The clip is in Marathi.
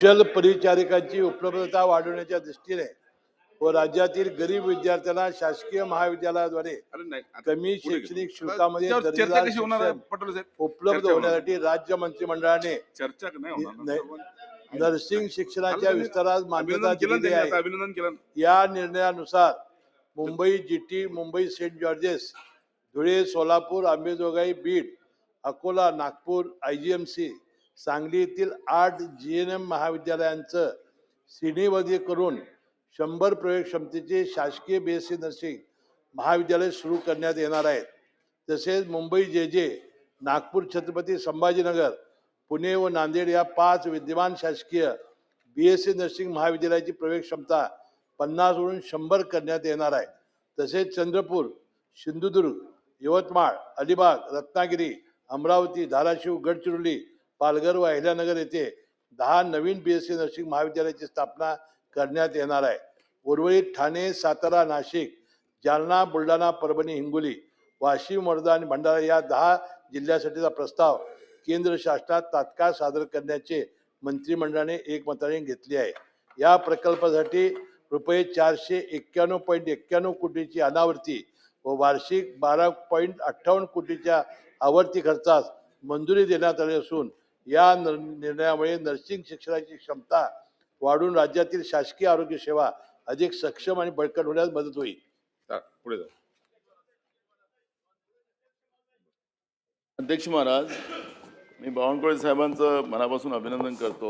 कुशल परिचारिकांची उपलब्धता वाढवण्याच्या दृष्टीने व राज्यातील गरीब विद्यार्थ्यांना शासकीय महाविद्यालयाद्वारे कमी शैक्षणिक शुल्कामध्ये दर्जेदार शिक्षण उपलब्ध होण्यासाठी राज्य मंत्रिमंडळाने नर्सिंग शिक्षणाच्या विस्तारास मान्यता दिलेली आहे। या निर्णयानुसार Mumbai GT, Mumbai Saint George's, Dhule, Solapur, Ambejogai, Beed, Akola, Nagpur, IGMC, Sangli येथील 8 GNM महाविद्यालयांचं श्रेणीबद्ध करून 100 प्रयोग क्षमतेचे शासकीय BSc नर्सिंग महाविद्यालय सुरू करण्यात येणार आहेत। तसेच मुंबई JJ, नागपूर छत्रपती संभाजीनगर, पुणे व नांदेड या 5 विद्यमान शासकीय BSc नर्सिंग महाविद्यालयाची प्रवेश क्षमता 50 वरून 100 करण्यात येणार आहे। तसेच चंद्रपूर, सिंधुदुर्ग, यवतमाळ, अलिबाग, रत्नागिरी, अमरावती, धाराशिव, गडचिरोली, पालघर व अहिल्यानगर येथे 10 नवीन BSc नर्सिंग महाविद्यालयाची स्थापना करण्यात येणार आहे। उर्वरित ठाणे, सातारा, नाशिक, जालना, बुलढाणा, परभणी, हिंगोली, वाशिम, वर्धा आणि भंडारा या 10 जिल्ह्यासाठीचा प्रस्ताव केंद्र शासनात तात्काळ सादर करण्याचे मंत्रिमंडळाने एकमताने घेतले आहे। या प्रकल्पासाठी रुपये 491.91 कोटीची अनावर्ती व वार्षिक 12.58 कोटीच्या आवर्ती खर्चास मंजुरी देण्यात आली असून या निर्णयामुळे नर्सिंग शिक्षणाची क्षमता वाढून राज्यातील शासकीय आरोग्य सेवा अधिक सक्षम आणि बळकट होण्यास मदत होईल। पुढे जाऊ। अध्यक्ष महाराज, मी बावनकुळे साहेबांचं मनापासून अभिनंदन करतो।